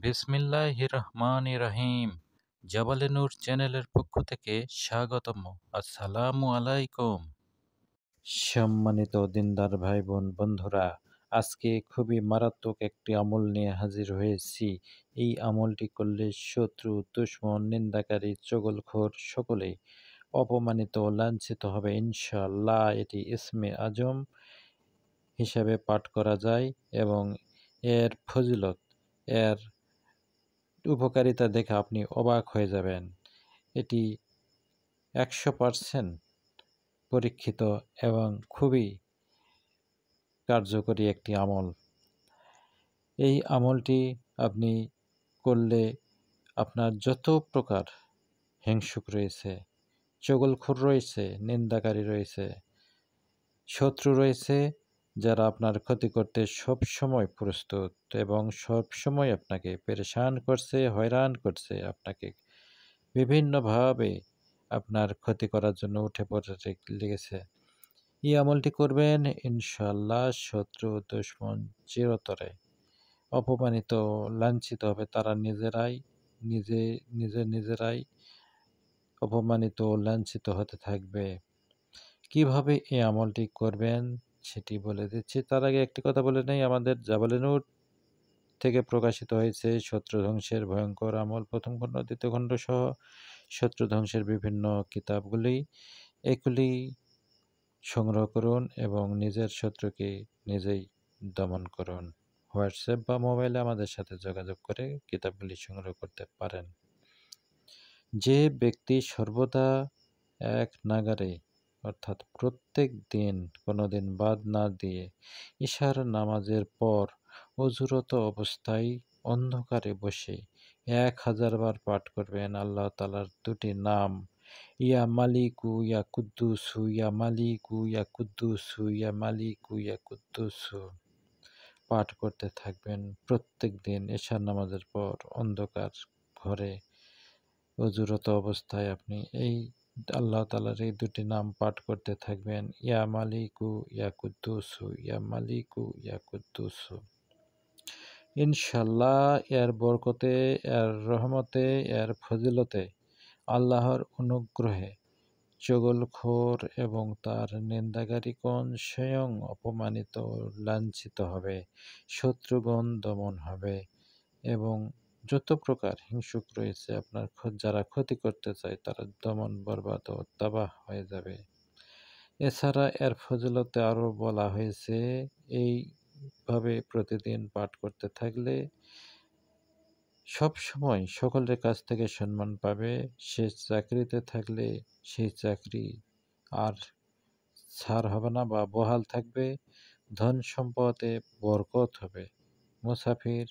বিসমিল্লাহির রহমানির রহিম। জাবালে নূর চ্যানেলের পক্ষ থেকে স্বাগতম। আসসালামু আলাইকুম। সম্মানিত দিনদার ভাই বোন বন্ধুরা, আজকে খুবই মারাত্মক একটি আমল নিয়ে হাজির হয়েছি। এই আমলটি করলে শত্রু, দুশমন, নিন্দাকারী, চগলখোর সকলেই অপমানিত ও লাঞ্ছিত হবে ইনশাআল্লাহ। এটি ইসমে আজম হিসাবে পাঠ করা যায় এবং এর ফজিলত, এর উপকারিতা দেখে আপনি অবাক হয়ে যাবেন। এটি 100% পরীক্ষিত এবং খুবই কার্যকরী একটি আমল। এই আমলটি আপনি করলে আপনার যত প্রকার হিংসুক রয়েছে, চগলখোর রয়েছে, নিন্দাকারী রয়েছে, শত্রু রয়েছে, যারা আপনার ক্ষতি করতে সবসময় প্রস্তুত এবং সবসময় আপনাকে পেরেশান করছে, হয়রান করছে, আপনাকে বিভিন্নভাবে আপনার ক্ষতি করার জন্য উঠে পড়ে লেগেছে। এই আমলটি করবেন ইনশাআল্লাহ, শত্রু দুশমন চিরতরে অপমানিত লাঞ্ছিত হবে। তারা নিজেরাই অপমানিত লাঞ্ছিত হতে থাকবে। কিভাবে এই আমলটি করবেন সেটি বলে দিচ্ছি। তার আগে একটি কথা বলে নেই, আমাদের জাবালে নূর থেকে প্রকাশিত হয়েছে শত্রু ধ্বংসের ভয়ঙ্কর আমল প্রথম খণ্ড, দ্বিতীয় খণ্ড সহ শত্রু ধ্বংসের বিভিন্ন কিতাবগুলি। এগুলি সংগ্রহ করুন এবং নিজের শত্রুকে নিজেই দমন করুন। হোয়াটসঅ্যাপ বা মোবাইলে আমাদের সাথে যোগাযোগ করে কিতাবগুলি সংগ্রহ করতে পারেন। যে ব্যক্তি সর্বদা এক নাগারে অর্থাৎ প্রত্যেক দিন কোনো দিন বাদ না দিয়ে ইশার নামাজের পর অজুরত অবস্থায় অন্ধকারে বসে 1000 বার পাঠ করবেন আল্লাহ তাআলার দুটি নাম, ইয়া মালিকু ইয়া কুদ্দুসু, ইয়া মালিকু ইয়া কুদ্দুসু, ইয়া মালিকু ইয়া কুদ্দুসু পাঠ করতে থাকবেন প্রত্যেক দিন এশার নামাজের পর অন্ধকার ঘরে অজুরত অবস্থায় আপনি এই আল্লাহ তাআলার এই দুটি নাম পাঠ করতে থাকবেন, ইয়া মালিকু ইয়া কুদ্দুসু, ইয়া মালিকু ইয়া কুদ্দুসু। ইনশাআল্লাহ এর বরকতে, এর রহমতে, এর ফজিলতে, আল্লাহর অনুগ্রহে চগলখোর এবং তার নিন্দাকারীগণ স্বয়ং অপমানিত লাঞ্ছিত হবে, শত্রুগণ দমন হবে এবং যত প্রকার হিংসুক রয়েছে আপনার যারা ক্ষতি করতে চায় তারা দমন, বরবাদ ও তাবাহ হয়ে যাবে। এছাড়া এর ফজিলতে আরও বলা হয়েছে, এইভাবে প্রতিদিন পাঠ করতে থাকলে সবসময় সকলের কাছ থেকে সম্মান পাবে। সে চাকরিতে থাকলে সেই চাকরি আর ছাড় হবে না বা বহাল থাকবে। ধন সম্পদে বরকত হবে। মুসাফির